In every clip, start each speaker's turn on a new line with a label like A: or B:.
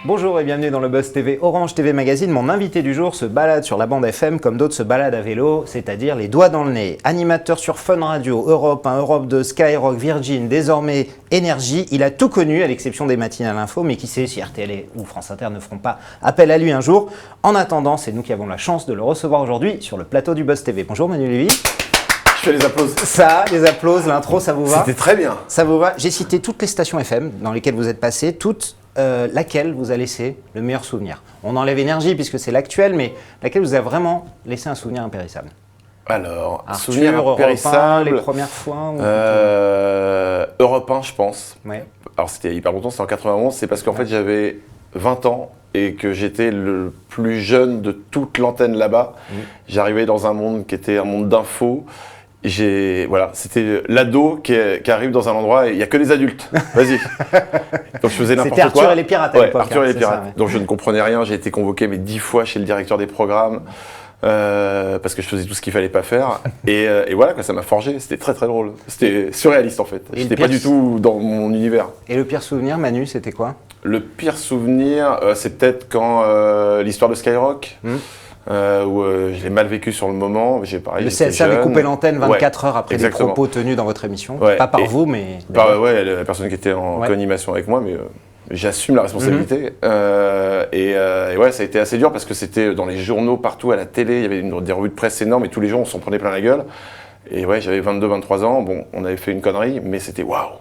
A: Bonjour et bienvenue dans le Buzz TV Orange TV Magazine. Mon invité du jour se balade sur la bande FM comme d'autres se baladent à vélo, c'est-à-dire les doigts dans le nez. Animateur sur Fun Radio, Europe 1, Europe 2, Skyrock, Virgin, désormais Énergie. Il a tout connu à l'exception des matinales info, mais qui sait si RTL ou France Inter ne feront pas appel à lui un jour. En attendant, c'est nous qui avons la chance de le recevoir aujourd'hui sur le plateau du Buzz TV. Bonjour Manu Lévy.
B: Je fais les applaudissements.
A: Ça, les applaudissements, l'intro, ça vous va?
B: C'était très bien.
A: Ça vous va? J'ai cité toutes les stations FM dans lesquelles vous êtes passé, toutes. Laquelle vous a laissé le meilleur souvenir? On enlève Énergie puisque c'est l'actuel, mais laquelle vous a vraiment laissé un souvenir impérissable?
B: Alors,
A: Arthur,
B: souvenir impérissable,
A: Europe 1, les premières fois
B: Europe 1, je pense.
A: Ouais.
B: Alors, c'était hyper longtemps, c'était en 91. C'est parce qu'en fait, j'avais 20 ans et que j'étais le plus jeune de toute l'antenne là-bas. J'arrivais dans un monde qui était un monde d'infos. Voilà, c'était l'ado qui arrive dans un endroit et il n'y a que des adultes. Vas-y. Donc je faisais n'importe quoi.
A: C'était Arthur et les pirates à l'époque.
B: Arthur et les pirates.
A: Ça, ouais.
B: Donc je ne comprenais rien. J'ai été convoqué 10 fois chez le directeur des programmes parce que je faisais tout ce qu'il fallait pas faire. Et voilà, quoi, ça m'a forgé. C'était très très drôle. C'était surréaliste en fait. J'étais pas du tout dans mon univers.
A: Et le pire souvenir, Manu, c'était quoi?
B: Le pire souvenir, c'est peut-être quand l'histoire de Skyrock. Où je l'ai mal vécu sur le moment.
A: Le CSA avait coupé l'antenne 24 heures après les propos tenus dans votre émission.
B: Ouais.
A: Pas par vous, mais...
B: Ouais, la personne qui était en co-animation avec moi, mais j'assume la responsabilité. Et ouais, ça a été assez dur parce que c'était dans les journaux, partout, à la télé, il y avait des revues de presse énormes et tous les jours on s'en prenait plein la gueule. Et ouais, j'avais 22-23 ans, bon, on avait fait une connerie, mais c'était waouh.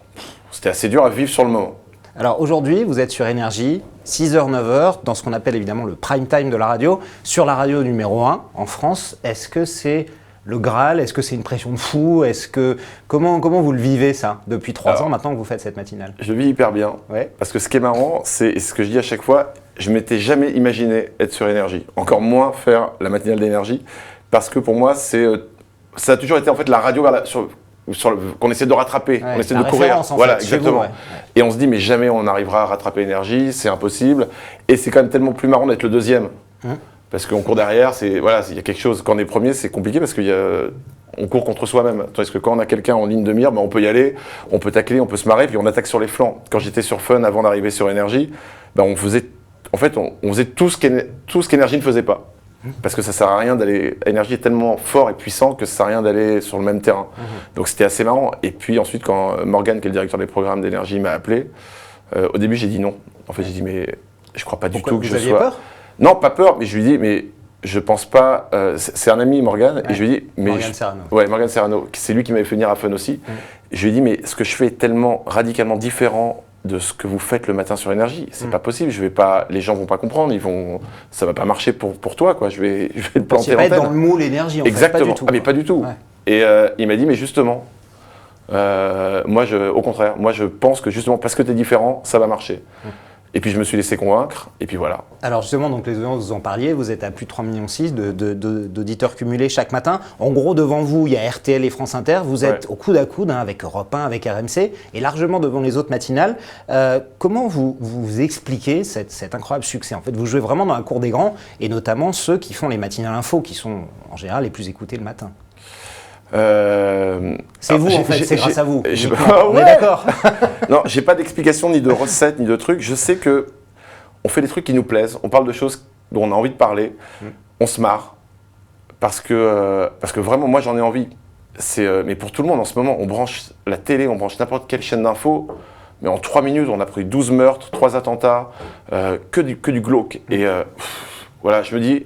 B: C'était assez dur à vivre sur le moment.
A: Alors aujourd'hui, vous êtes sur Énergie, 6h, 9h, dans ce qu'on appelle évidemment le prime time de la radio, sur la radio numéro 1 en France. Est-ce que c'est le Graal? Est-ce que c'est une pression de fou? Comment vous le vivez ça, depuis 3 ans maintenant que vous faites cette matinale?
B: Je le vis hyper bien, parce que ce qui est marrant, c'est ce que je dis à chaque fois, je m'étais jamais imaginé être sur Énergie, encore moins faire la matinale d'Énergie, parce que pour moi, ça a toujours été en fait la radio qu'on essaie de rattraper, on essaie de courir. Voilà, exactement. Et on se dit, mais jamais on arrivera à rattraper Énergie, c'est impossible. Et c'est quand même tellement plus marrant d'être le deuxième. Parce qu'on court derrière, il y a quelque chose. Quand on est premier, c'est compliqué parce qu'on court contre soi-même. Tandis que quand on a quelqu'un en ligne de mire, on peut y aller, on peut tacler, on peut se marrer, puis on attaque sur les flancs. Quand j'étais sur Fun avant d'arriver sur Énergie, on faisait tout ce qu'Énergie ne faisait pas. Parce que ça sert à rien d'aller. Énergie est tellement fort et puissant que ça sert à rien d'aller sur le même terrain. Donc c'était assez marrant. Et puis ensuite, quand Morgan, qui est le directeur des programmes d'Énergie, m'a appelé, au début j'ai dit non. En fait, j'ai dit mais je crois pas du tout que je sois.
A: Vous aviez peur?
B: Non, pas peur, mais je lui dis mais je pense pas. C'est un ami, Morgan, et je lui dis mais.
A: Morgan Serrano.
B: Ouais, Morgan Serrano. C'est lui qui m'avait fait venir à Fun aussi. Je lui ai dit mais ce que je fais est tellement radicalement différent de ce que vous faites le matin sur Énergie, c'est pas possible. Les gens vont pas comprendre, ça va pas marcher pour toi, quoi. Je vais te planter en
A: tête. Dans le moule Énergie, en
B: Exactement.
A: fait, pas du tout.
B: Ah mais pas du tout. Ouais. Et il m'a dit mais justement, au contraire, moi je pense que justement parce que tu es différent, ça va marcher. Et puis je me suis laissé convaincre, et puis voilà.
A: Alors justement, donc les audiences, vous en parliez, vous êtes à plus de 3,6 millions d'auditeurs cumulés chaque matin. En gros, devant vous, il y a RTL et France Inter. Vous êtes au coude à coude avec Europe 1, avec RMC, et largement devant les autres matinales. Comment vous expliquez cet incroyable succès? En fait, vous jouez vraiment dans la cour des grands, et notamment ceux qui font les matinales info, qui sont en général les plus écoutés le matin. C'est vous en fait, c'est grâce à vous. On est d'accord.
B: Non, j'ai pas d'explication ni de recette ni de trucs. Je sais que on fait des trucs qui nous plaisent. On parle de choses dont on a envie de parler. On se marre parce que vraiment moi j'en ai envie. Mais pour tout le monde en ce moment, on branche la télé, on branche n'importe quelle chaîne d'infos. Mais en 3 minutes, on a pris 12 meurtres, 3 attentats, que du glauque. Et voilà, je me dis.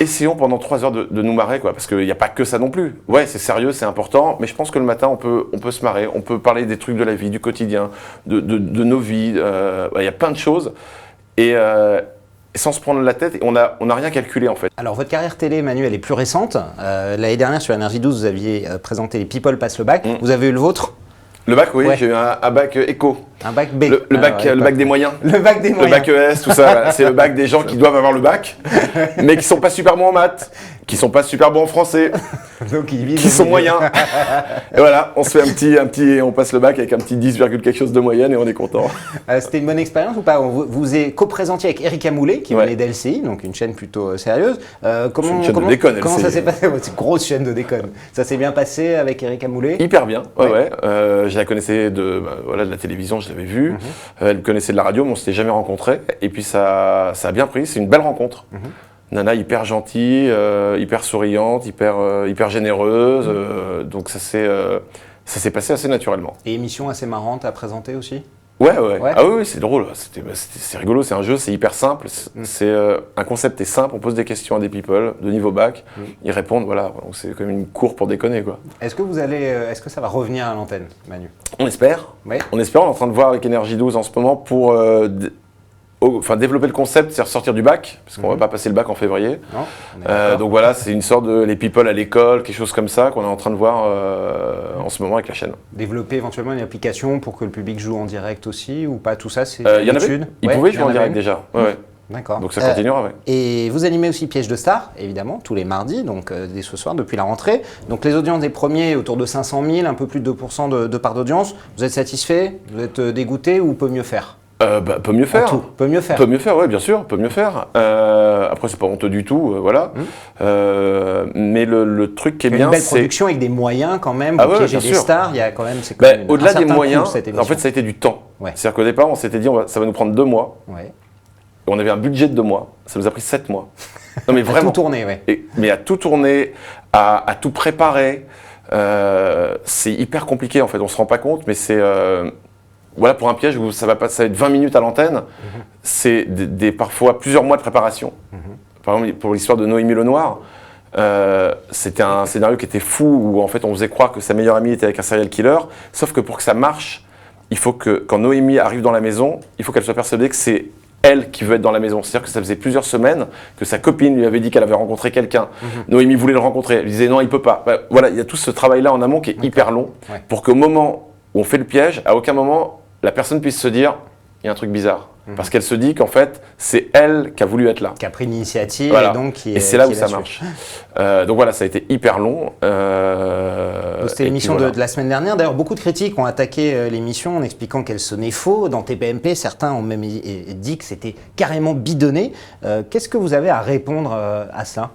B: Essayons pendant 3 heures de nous marrer, quoi, parce qu'il n'y a pas que ça non plus. Ouais, c'est sérieux, c'est important, mais je pense que le matin, on peut se marrer, on peut parler des trucs de la vie, du quotidien, de nos vies. Il y a plein de choses, et sans se prendre la tête, et on n'a rien calculé en fait.
A: Alors votre carrière télé, Manu, elle est plus récente. L'année dernière, sur Énergie 12, vous aviez présenté les People passent le bac. Vous avez eu le vôtre?
B: Le bac, oui, j'ai eu un bac éco.
A: Un bac B.
B: Le bac des moyens.
A: Le bac des moyens.
B: Le bac ES, tout ça. C'est le bac des gens qui doivent avoir le bac, mais qui sont pas super bons en maths, qui sont pas super bons en français,
A: Donc ils visent
B: qui sont moyens. Et voilà, on se fait un petit, on passe le bac avec un petit 10, quelque chose de moyenne et on est content.
A: C'était une bonne expérience ou pas? Vous êtes co-présentiez avec Erika Moulet, qui venait d'LCI, donc une chaîne plutôt sérieuse.
B: Comment
A: ça s'est passé? C'est une grosse chaîne de déconne. Ça s'est bien passé avec Erika Moulet?
B: Hyper bien, ouais. Je la connaissais de la télévision, je l'avais vue. Elle me connaissait de la radio, mais on ne s'était jamais rencontrés. Et puis ça a bien pris, c'est une belle rencontre. Nana hyper gentille, hyper souriante, hyper généreuse. Donc ça s'est passé assez naturellement.
A: Et émission assez marrante à présenter aussi?
B: Ouais. Ah oui, c'est drôle. C'est rigolo, c'est un jeu, c'est hyper simple. C'est un concept est simple, on pose des questions à des people de niveau bac, ils répondent, voilà. Donc c'est comme une cour pour déconner, quoi.
A: Est-ce que ça va revenir à l'antenne, Manu?
B: On espère.
A: Ouais.
B: On espère, on est en train de voir avec Énergie 12 en ce moment pour développer le concept, c'est ressortir du bac, parce qu'on va pas passer le bac en février.
A: Non,
B: donc voilà, c'est une sorte de les people à l'école, quelque chose comme ça qu'on est en train de voir en ce moment avec la chaîne.
A: Développer éventuellement une application pour que le public joue en direct aussi, ou pas? Tout ça, c'est
B: il y en avait. Ils pouvaient jouer en direct déjà. Ouais.
A: D'accord.
B: Donc ça continuera, ouais.
A: Et vous animez aussi Piège de Star, évidemment, tous les mardis, donc dès ce soir, depuis la rentrée. Donc les audiences des premiers, autour de 500 000, un peu plus de 2% de part d'audience. Vous êtes satisfait? Vous êtes dégoûté ou peut mieux faire?
B: Peut mieux faire.
A: Peut mieux faire.
B: Peut mieux faire, oui, bien sûr, peut mieux faire. Après, c'est pas honteux du tout, voilà. Mais le truc qui est bien, c'est...
A: Une belle production avec des moyens quand même, pour piéger des stars, il y a quand même...
B: Au-delà des moyens, en fait, ça a été du temps.
A: Ouais.
B: C'est-à-dire qu'au départ, on s'était dit, ça va nous prendre 2 mois.
A: Ouais.
B: Et on avait un budget de 2 mois. Ça nous a pris 7 mois. Non, mais vraiment.
A: À tout tourner, ouais.
B: Mais à tout tourner, à tout préparer, c'est hyper compliqué, en fait. On se rend pas compte, mais c'est... Voilà, pour un piège où ça va être 20 minutes à l'antenne, c'est parfois plusieurs mois de préparation. Par exemple, pour l'histoire de Noémie Lenoir, c'était un scénario qui était fou, où en fait on faisait croire que sa meilleure amie était avec un serial killer, sauf que pour que ça marche, il faut que quand Noémie arrive dans la maison, il faut qu'elle soit persuadée que c'est elle qui veut être dans la maison. C'est-à-dire que ça faisait plusieurs semaines que sa copine lui avait dit qu'elle avait rencontré quelqu'un. Noémie voulait le rencontrer, elle lui disait non, il peut pas. Voilà, il y a tout ce travail-là en amont qui est hyper long, pour qu'au moment où on fait le piège, à aucun moment la personne puisse se dire il y a un truc bizarre. Parce qu'elle se dit qu'en fait, c'est elle qui a voulu être là. Qui
A: a pris l'initiative
B: voilà.
A: et donc qui
B: Et c'est là où ça marche. Donc voilà, ça a été hyper long.
A: C'était l'émission de la semaine dernière. D'ailleurs, beaucoup de critiques ont attaqué l'émission en expliquant qu'elle sonnait faux. Dans TPMP, certains ont même dit que c'était carrément bidonné. Qu'est-ce que vous avez à répondre à ça?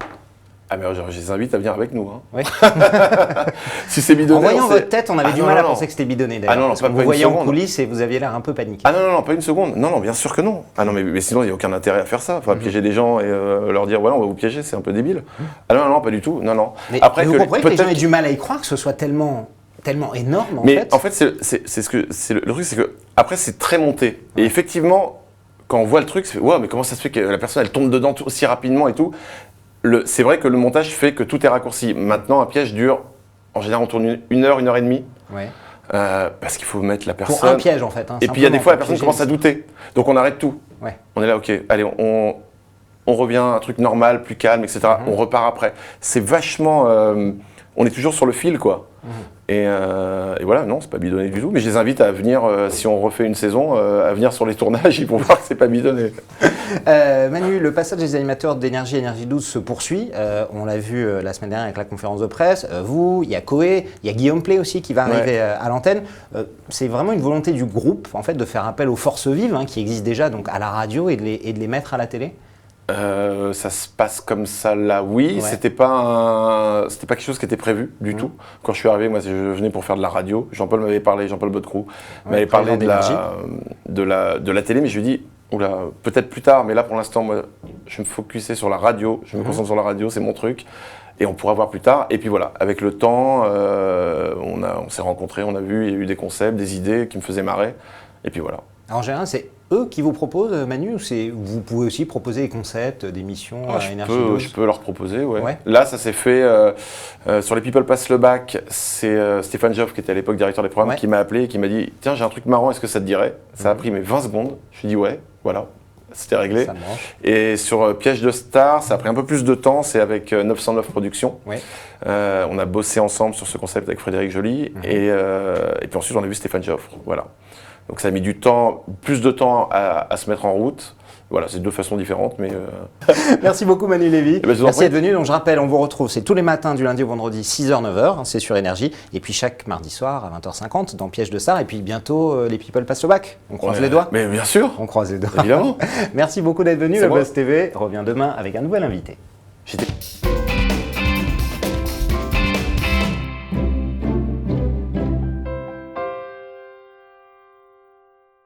B: Ah mais je les invite à venir avec nous. Hein.
A: Oui.
B: Si c'est bidonné.
A: En voyant votre tête, on avait du mal à penser que c'était bidonné d'ailleurs.
B: Ah non,
A: parce que vous voyez en coulisses et vous aviez l'air un peu paniqué.
B: Ah non, pas une seconde. Non, bien sûr que non. Ah non, mais sinon il n'y a aucun intérêt à faire ça. Enfin, piéger des gens et leur dire voilà, on va vous piéger, c'est un peu débile. Ah non, pas du tout. Non.
A: Mais, après, vous comprenez que les gens aient du mal à y croire que ce soit tellement énorme en fait.
B: Mais en fait, le truc, c'est que après c'est très monté. Et effectivement, quand on voit le truc, c'est ouais, mais comment ça se fait que la personne elle tombe dedans aussi rapidement et tout. C'est vrai que le montage fait que tout est raccourci. Maintenant, un piège dure, en général, on tourne 1 heure, 1 heure et demie. Ouais. Parce qu'il faut mettre la personne.
A: Pour un piège, en fait. Hein,
B: et puis, il y a des fois, la personne commence à douter. Donc, on arrête tout.
A: Ouais.
B: On est là, ok, allez, on revient à un truc normal, plus calme, etc. On repart après. C'est vachement. On est toujours sur le fil, quoi. Et voilà, non, c'est pas bidonné du tout. Mais je les invite à venir, si on refait une saison, à venir sur les tournages, ils vont voir que c'est pas bidonné.
A: Manu, le passage des animateurs d'Énergie 12 se poursuit. On l'a vu la semaine dernière avec la conférence de presse. Vous, il y a Coé, il y a Guillaume Play aussi qui va arriver à l'antenne. C'est vraiment une volonté du groupe, en fait, de faire appel aux forces vives qui existent déjà donc à la radio et de les mettre à la télé.
B: Ça se passe comme ça là, oui. C'était pas quelque chose qui était prévu du tout. Quand je suis arrivé, moi, je venais pour faire de la radio. Jean-Paul m'avait parlé, Jean-Paul Bodecroux m'avait parlé de la télé, mais je lui ai dit, oula, peut-être plus tard, mais là pour l'instant, moi, je me focusais sur la radio. Je me concentre sur la radio, c'est mon truc. Et on pourra voir plus tard. Et puis voilà, avec le temps, on s'est rencontrés, on a vu, il y a eu des concepts, des idées qui me faisaient marrer. Et puis voilà.
A: Alors, en général, c'est eux qui vous proposent, Manu, ou vous pouvez aussi proposer des concepts, des missions à Énergie 12?
B: Je peux leur proposer, ouais. Là, ça s'est fait sur les People Pass le bac. C'est Stéphane Joffre, qui était à l'époque directeur des programmes, qui m'a appelé et qui m'a dit « Tiens, j'ai un truc marrant, est-ce que ça te dirait ?» Ça a pris 20 secondes. Je lui ai dit « Ouais, voilà. » C'était réglé. Et sur Piège de Star, ça a pris un peu plus de temps. C'est avec 909 Productions. On a bossé ensemble sur ce concept avec Frédéric Joly. Et puis ensuite, on a vu Stéphane Joffre. Voilà. Donc ça a mis plus de temps à se mettre en route. voilà, c'est deux façons différentes, mais...
A: Merci beaucoup Manu Lévy.
B: ben, je vous en
A: Merci
B: prie.
A: d'être venu. Donc je rappelle, on vous retrouve, c'est tous les matins du lundi au vendredi, 6h, 9h, c'est sur Énergie. Et puis chaque mardi soir à 20h50 dans Piège de Star. Et puis bientôt, les people passent au bac. On croise les doigts.
B: Mais bien sûr,
A: On croise les doigts.
B: évidemment.
A: Merci beaucoup d'être venu.
B: C'est
A: Le
B: moi.
A: Buzz TV revient demain avec un nouvel invité.
B: J'étais...